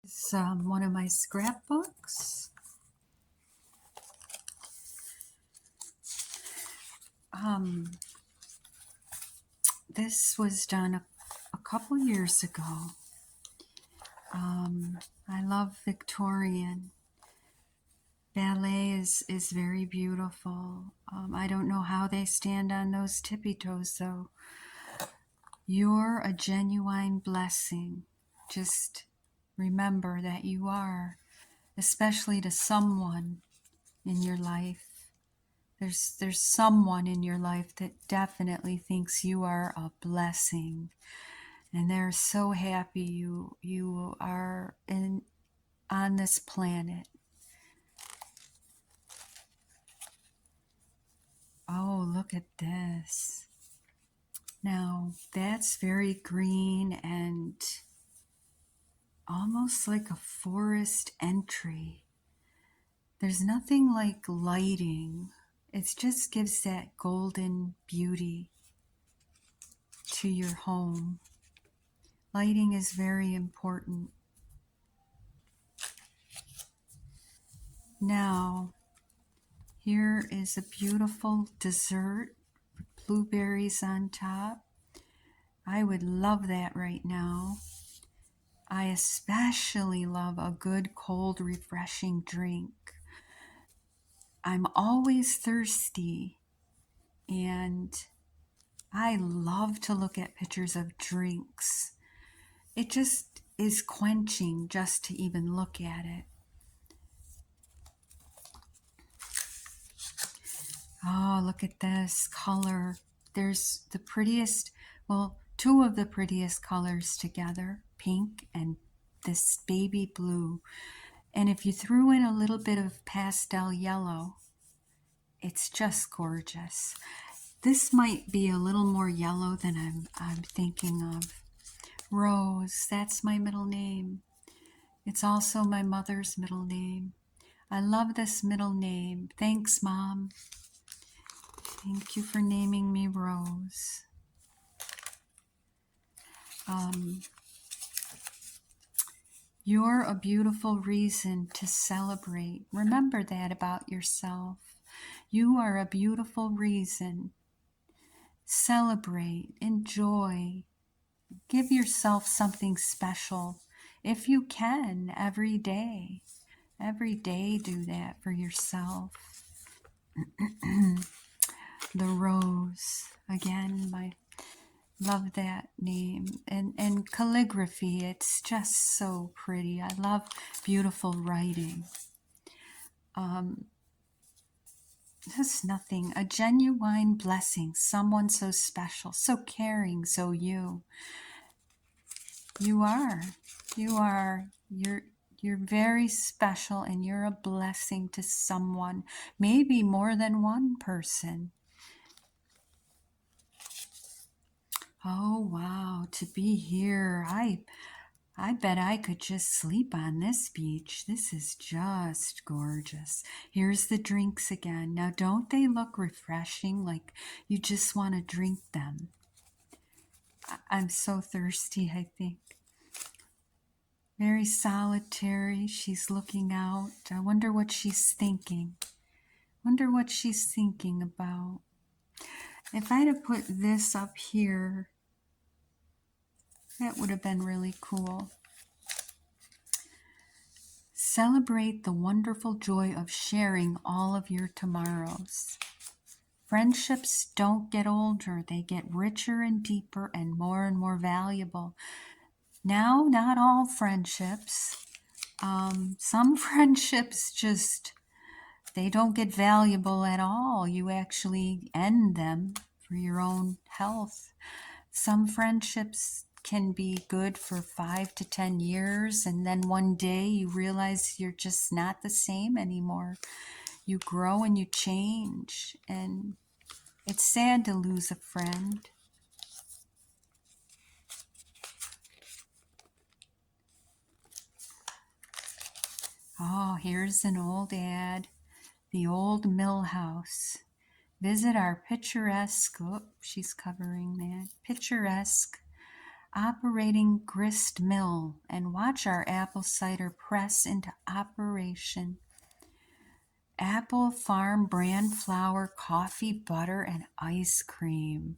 It's one of my scrapbooks. Um, this was done a couple years ago. I love Victorian. Ballet is very beautiful. I don't know how they stand on those tippy toes, though. You're a genuine blessing. Just remember that you are, especially to someone in your life. There's someone in your life that definitely thinks you are a blessing, and they're so happy you are on this planet. Oh, look at this. Now, that's very green and almost like a forest entry. There's nothing like lighting. It just gives that golden beauty to your home. Lighting is very important. Now, here is a beautiful dessert with blueberries on top. I would love that right now. I especially love a good, cold, refreshing drink. I'm always thirsty, and I love to look at pictures of drinks. It just is quenching just to even look at it. Oh, look at this color. There's the prettiest, well, two of the prettiest colors together, pink and this baby blue. And if you threw in a little bit of pastel yellow, it's just gorgeous. This might be a little more yellow than I'm thinking of. Rose, that's my middle name. It's also my mother's middle name. I love this middle name. Thanks, Mom. Thank you for naming me Rose. You're a beautiful reason to celebrate. Remember that about yourself. You are a beautiful reason. Celebrate, enjoy, give yourself something special if you can every day. Every day, do that for yourself. The Rose, again, I love that name. And calligraphy, it's just so pretty. I love beautiful writing. Just nothing, a genuine blessing, someone so special, so caring, so you. You are. You're very special, and you're a blessing to someone, maybe more than one person. Oh, wow, to be here. I bet I could just sleep on this beach. This is just gorgeous. Here's the drinks again. Now, don't they look refreshing? Like you just want to drink them. I'm so thirsty, I think. Very solitary. She's looking out. I wonder what she's thinking. Wonder what she's thinking about. If I'd have put this up here, that would have been really cool. Celebrate the wonderful joy of sharing all of your tomorrows. Friendships don't get older. They get richer and deeper and more valuable. Now, not all friendships. Some friendships just, they don't get valuable at all. You actually end them for your own health. Some friendships can be good for 5 to 10 years, and then one day you realize you're just not the same anymore. You grow and you change, and it's sad to lose a friend. Oh, here's an old ad. The old mill house. Visit our picturesque, oh, she's covering that, picturesque operating grist mill, and watch our apple cider press into operation. Apple Farm brand flour, coffee, butter, and ice cream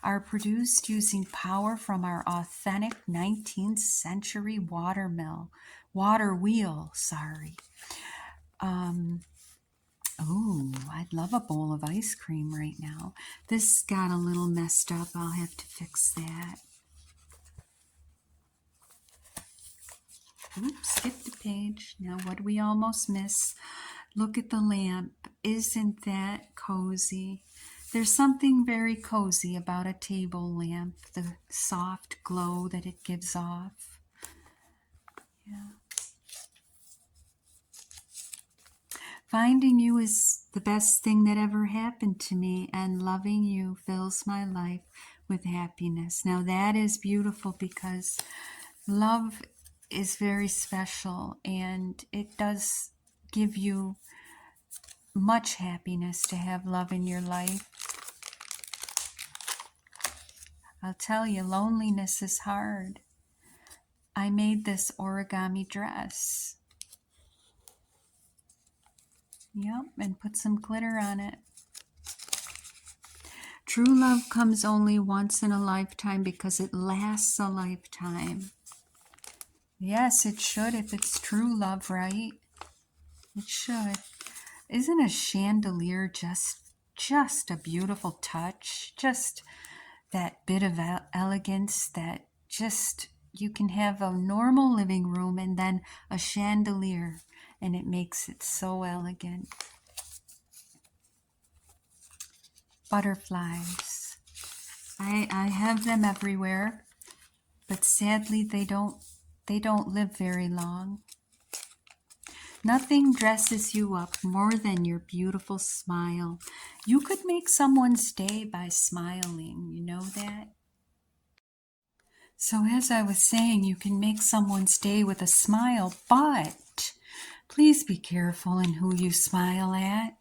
are produced using power from our authentic 19th century water wheel. Oh, I'd love a bowl of ice cream right now. This got a little messed up. I'll have to fix that. Oops, skipped a page. Now what do we almost miss? Look at the lamp. Isn't that cozy? There's something very cozy about a table lamp, the soft glow that it gives off. Yeah. Finding you is the best thing that ever happened to me, and loving you fills my life with happiness. Now that is beautiful, because love is very special, and it does give you much happiness to have love in your life. I'll tell you, loneliness is hard. I made this origami dress. Yep, and put some glitter on it. True love comes only once in a lifetime because it lasts a lifetime. Yes, it should, if it's true love, right? It should. Isn't a chandelier just a beautiful touch? Just that bit of elegance that just, you can have a normal living room and then a chandelier, and it makes it so elegant. Butterflies. I have them everywhere, but sadly they don't live very long. Nothing dresses you up more than your beautiful smile. You could make someone's day by smiling, you know that? So as I was saying, you can make someone's day with a smile, but please be careful in who you smile at.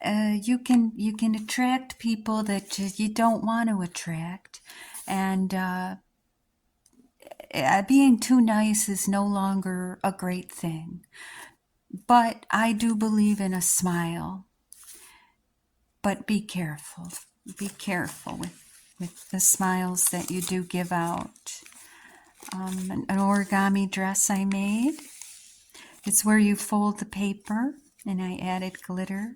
You can attract people that you don't want to attract, and being too nice is no longer a great thing. But I do believe in a smile. But be careful. Be careful with the smiles that you do give out. An origami dress I made. It's where you fold the paper, and I added glitter.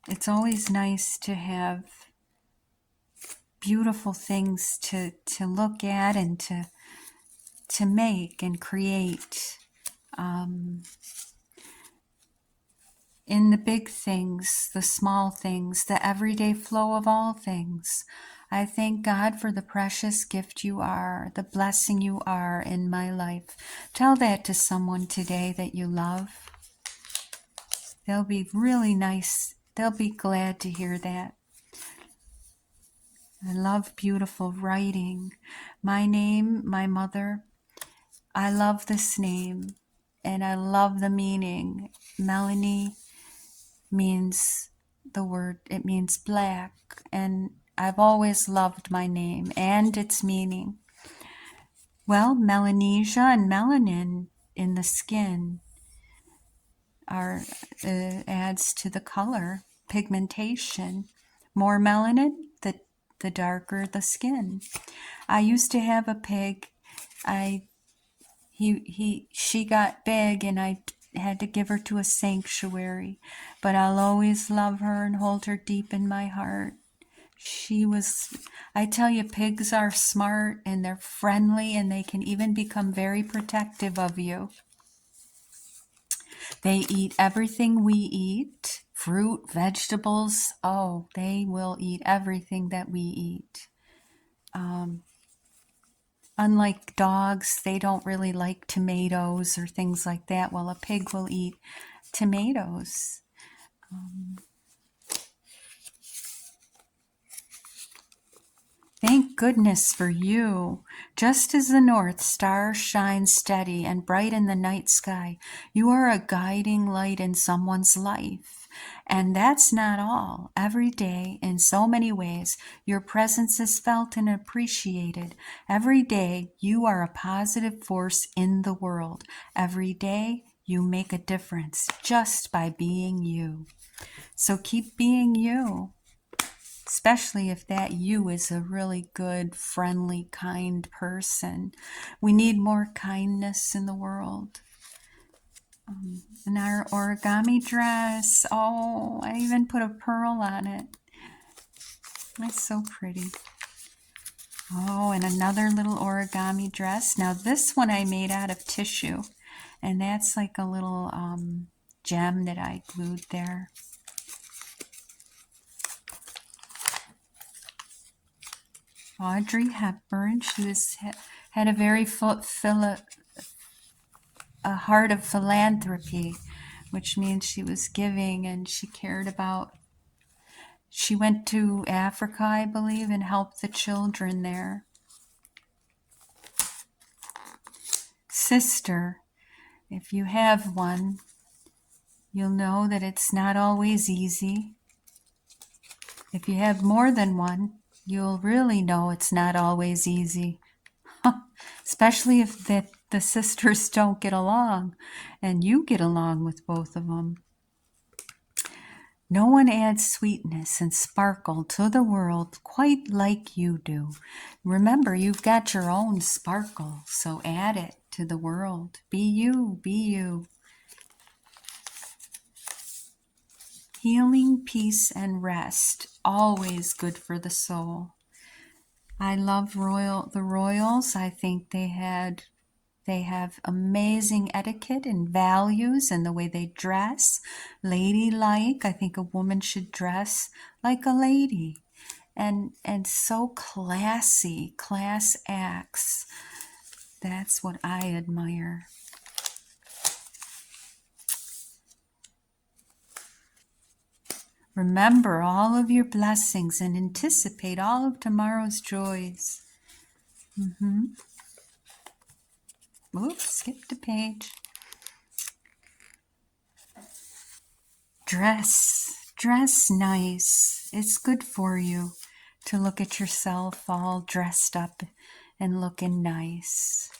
It's always nice to have beautiful things to look at and to make and create. In the big things, the small things, the everyday flow of all things, I thank God for the precious gift you are, the blessing you are in my life. Tell that to someone today that you love. They'll be really nice. They'll be glad to hear that. I love beautiful writing. My name, my mother, I love this name, and I love the meaning. Melanie means it means black, and I've always loved my name and its meaning. Well, Melanesia and melanin in the skin adds to the color, pigmentation. More melanin, the darker the skin. I used to have a pig. She got big, and I had to give her to a sanctuary, but I'll always love her and hold her deep in my heart. I tell you, pigs are smart, and they're friendly, and they can even become very protective of you. They eat everything we eat, fruit, vegetables. Oh, they will eat everything that we eat. Unlike dogs, they don't really like tomatoes or things like that. Well, a pig will eat tomatoes. Thank goodness for you. Just as the North Star shines steady and bright in the night sky, you are a guiding light in someone's life. And that's not all. Every day, in so many ways, your presence is felt and appreciated. Every day, you are a positive force in the world. Every day, you make a difference just by being you. So keep being you, especially if that you is a really good, friendly, kind person. We need more kindness in the world. And our origami dress, oh, I even put a pearl on it. That's so pretty. Oh, and another little origami dress. Now this one I made out of tissue, and that's like a little gem that I glued there. Audrey Hepburn, she had a very a heart of philanthropy, which means she was giving and she cared about. She went to Africa, I believe, and helped the children there. Sister, if you have one, you'll know that it's not always easy. If you have more than one, you'll really know it's not always easy. Especially if the sisters don't get along and you get along with both of them. No one adds sweetness and sparkle to the world quite like you do. Remember, you've got your own sparkle, so add it to the world. Be you, be you. Healing, peace, and rest, always good for the soul. I love the Royals. I think they have amazing etiquette and values in the way they dress. Ladylike. I think a woman should dress like a lady. And so classy. Class acts. That's what I admire. Remember all of your blessings and anticipate all of tomorrow's joys. Oops, skipped a page. Dress nice. It's good for you to look at yourself all dressed up and looking nice.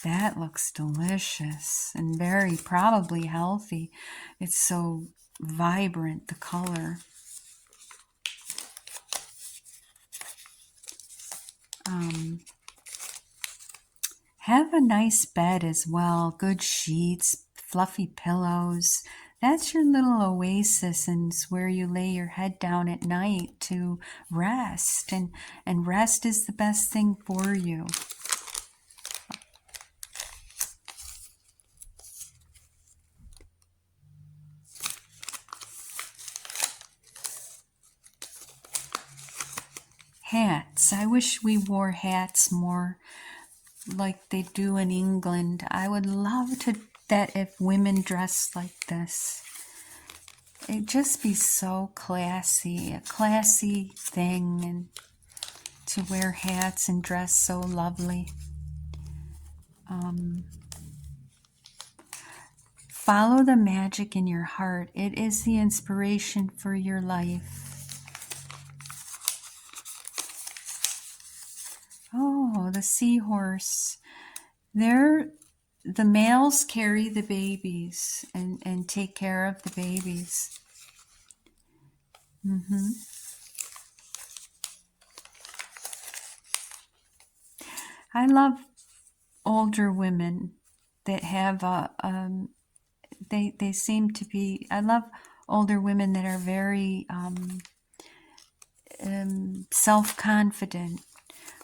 That looks delicious and very probably healthy. It's so vibrant, the color. Have a nice bed as well. Good sheets, fluffy pillows. That's your little oasis, and it's where you lay your head down at night to rest. And rest is the best thing for you. Hats. I wish we wore hats more like they do in England. I would love that if women dressed like this. It'd just be so classy, a classy thing, and to wear hats and dress so lovely. Follow the magic in your heart. It is the inspiration for your life. Oh, the seahorse. The males carry the babies and take care of the babies. I love older women that have they seem to be, I love older women that are very self-confident.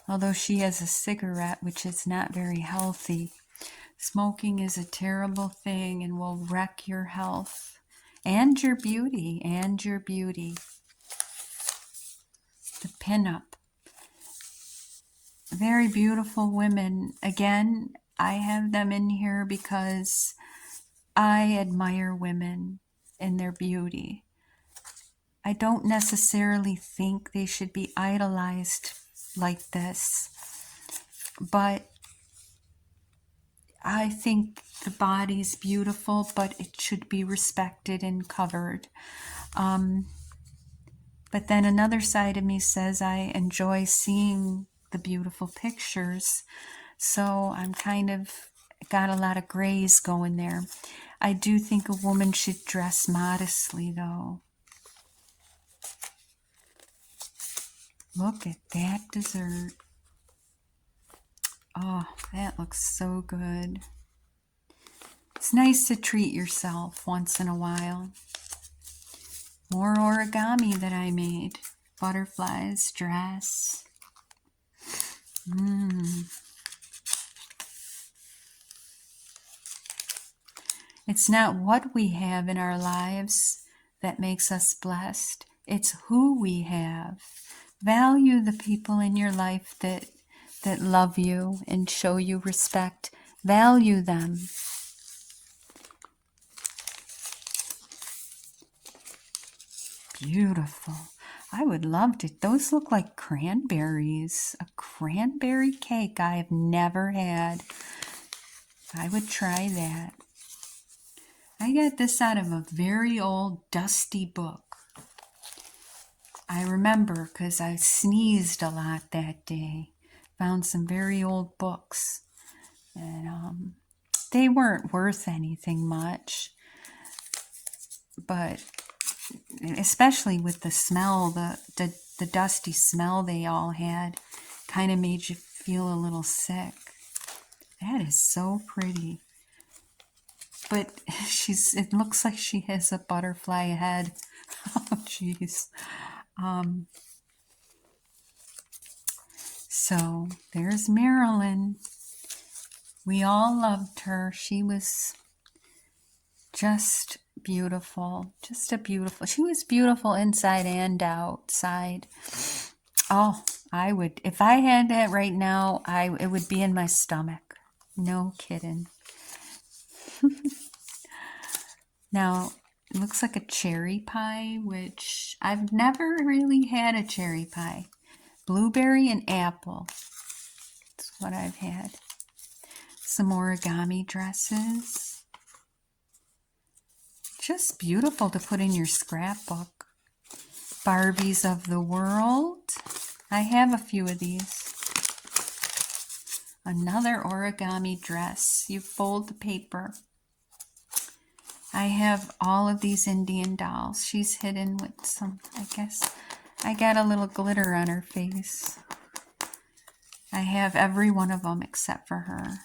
Although she has a cigarette, which is not very healthy. Smoking is a terrible thing and will wreck your health and your beauty, The pinup. Very beautiful women. Again, I have them in here because I admire women and their beauty. I don't necessarily think they should be idolized like this, but I think the body's beautiful, but it should be respected and covered. But then another side of me says I enjoy seeing the beautiful pictures. So I'm kind of got a lot of grays going there. I do think a woman should dress modestly, though. Look at that dessert. Oh, that looks so good. It's nice to treat yourself once in a while. More origami that I made. Butterflies, dress. It's not what we have in our lives that makes us blessed. It's who we have. Value the people in your life that love you and show you respect. Value them. Beautiful. I would love to. Those look like cranberries. A cranberry cake I have never had. I would try that. I got this out of a very old dusty book. I remember because I sneezed a lot that day. Found some very old books. And they weren't worth anything much. But especially with the smell, the dusty smell they all had, kind of made you feel a little sick. That is so pretty. But it looks like she has a butterfly head. Oh, jeez. So there's Marilyn. We all loved her. She was just beautiful. Just a beautiful. She was beautiful inside and outside. Oh, I would, if I had that right now, it would be in my stomach. No kidding. Now, it looks like a cherry pie, which I've never really had a cherry pie. Blueberry and apple. That's what I've had. Some origami dresses. Just beautiful to put in your scrapbook. Barbies of the world. I have a few of these. Another origami dress. You fold the paper. I have all of these Indian dolls. She's hidden with some, I guess. I got a little glitter on her face. I have every one of them except for her.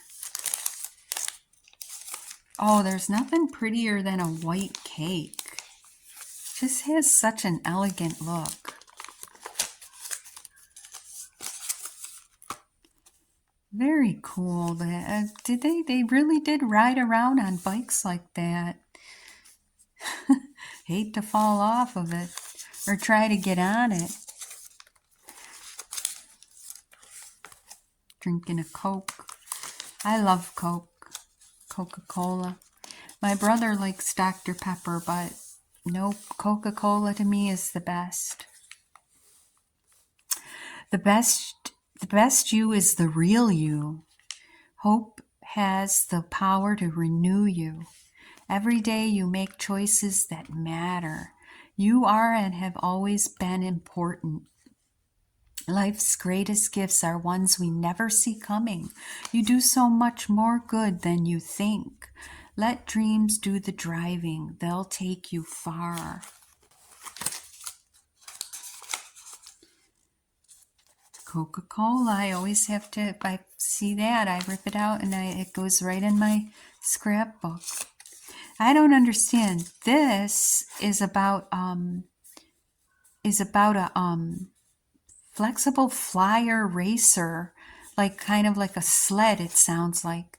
Oh, there's nothing prettier than a white cake. Just has such an elegant look. Very cool. They really did ride around on bikes like that. Hate to fall off of it or try to get on it. Drinking a Coke. I love Coke. Coca-Cola. My brother likes Dr. Pepper, but no, Coca-Cola to me is the best. The best you is the real you. Hope has the power to renew you. Every day you make choices that matter. You are and have always been important. Life's greatest gifts are ones we never see coming. You do so much more good than you think. Let dreams do the driving. They'll take you far. Coca-Cola, I always have to, if I see that, I rip it out and it goes right in my scrapbook. I don't understand. This is about a flexible flyer racer, like kind of like a sled, it sounds like.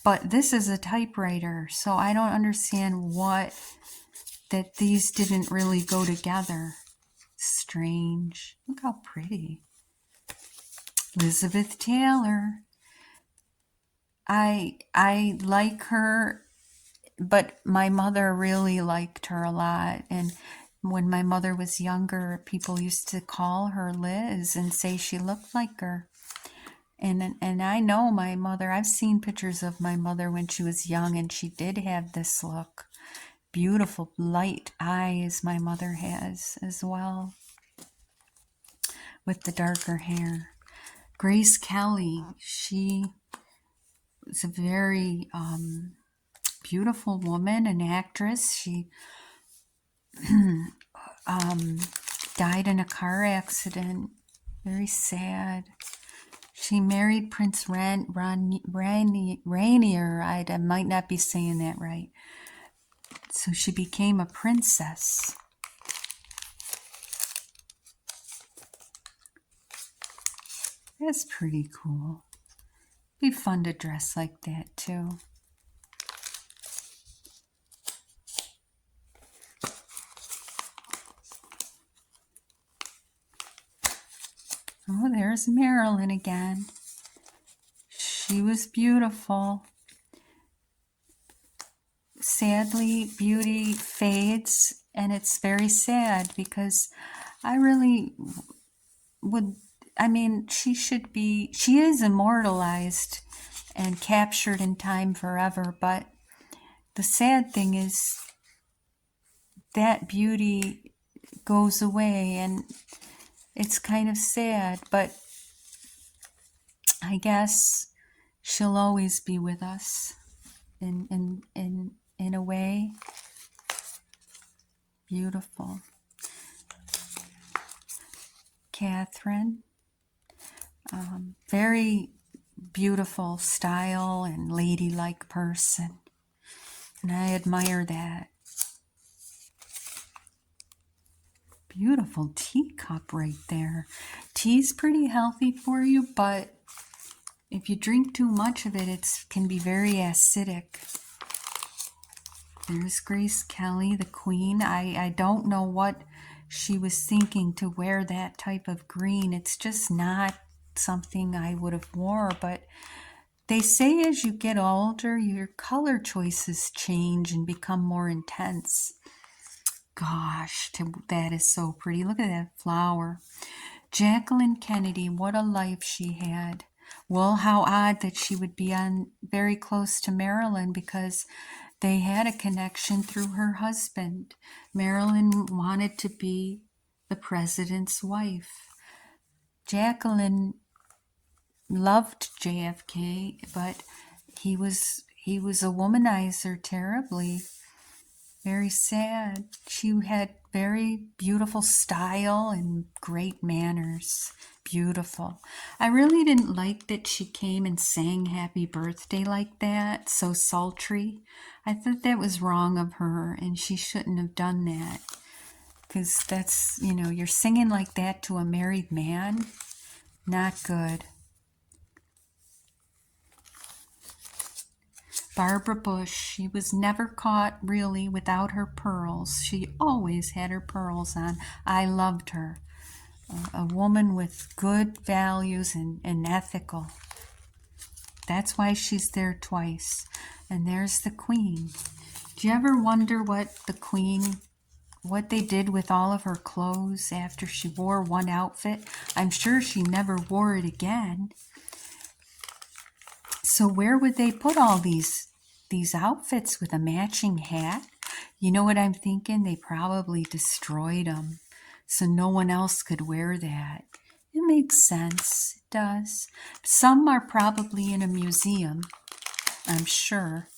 But this is a typewriter, so I don't understand that these didn't really go together. Strange. Look how pretty. Elizabeth Taylor. I like her, but my mother really liked her a lot, and When my mother was younger, people used to call her Liz and say she looked like her. And I know my mother, I've seen pictures of my mother when she was young, and she did have this look. Beautiful light eyes my mother has as well, with the darker hair. Grace Kelly, she was a very beautiful woman, an actress. She died in a car accident. Very sad. She married Prince Rainier. I might not be saying that right. So she became a princess. That's pretty cool. Be fun to dress like that too. Oh, there's Marilyn again. She was beautiful. Sadly, beauty fades, and it's very sad because I really would, I mean, she is immortalized and captured in time forever, but the sad thing is that beauty goes away, and it's kind of sad, but I guess she'll always be with us in a way. Beautiful. Catherine, very beautiful style and ladylike person, and I admire that. Beautiful teacup right there. Tea's pretty healthy for you, but if you drink too much of it, it can be very acidic. There's Grace Kelly, the queen. I don't know what she was thinking to wear that type of green. It's just not something I would have wore, but they say as you get older, your color choices change and become more intense. Gosh, that is so pretty. Look at that flower. Jacqueline Kennedy, what a life she had. Well, how odd that she would be very close to Marilyn, because they had a connection through her husband. Marilyn wanted to be the president's wife. Jacqueline loved JFK, but he was a womanizer terribly. Very sad. She had very beautiful style and great manners. Beautiful. I really didn't like that she came and sang happy birthday like that, so sultry. I thought that was wrong of her, and she shouldn't have done that. Because that's, you're singing like that to a married man. Not good. Barbara Bush, she was never caught really without her pearls. She always had her pearls on. I loved her. A woman with good values and ethical. That's why she's there twice. And there's the Queen. Do you ever wonder what they did with all of her clothes after she wore one outfit? I'm sure she never wore it again. So where would they put all these outfits with a matching hat? You know what I'm thinking? They probably destroyed them so no one else could wear that. It makes sense. It does. Some are probably in a museum, I'm sure.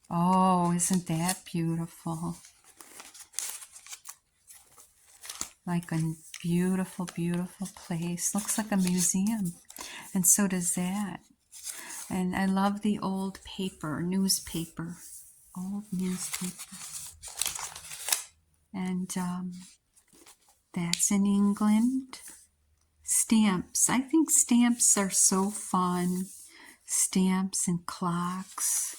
Oh, isn't that beautiful? Like a beautiful, beautiful place. Looks like a museum. And so does that. And I love the old paper, newspaper. Old newspaper. And that's in England. Stamps. I think stamps are so fun. Stamps and clocks.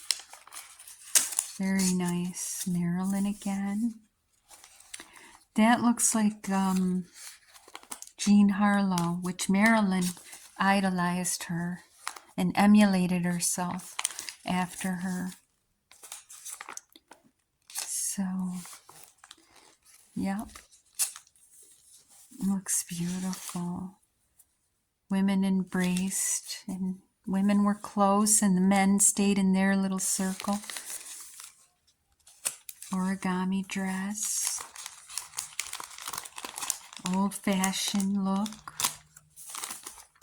Very nice. Marilyn again. That looks like Jean Harlow, which Marilyn idolized her and emulated herself after her. So, yep. Looks beautiful. Women embraced, and women were close, and the men stayed in their little circle. Origami dress. Old-fashioned look.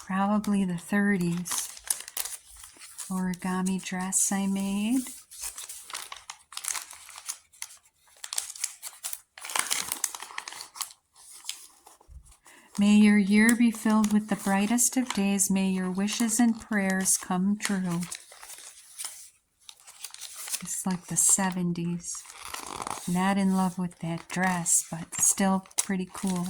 Probably the 30s. Origami dress I made. May your year be filled with the brightest of days. May your wishes and prayers come true. It's like the 70s. Not in love with that dress, but still pretty cool.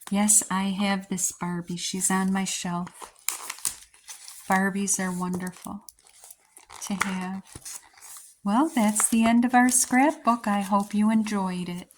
Yes, I have this Barbie. She's on my shelf. Barbies are wonderful to have. Well, that's the end of our scrapbook. I hope you enjoyed it.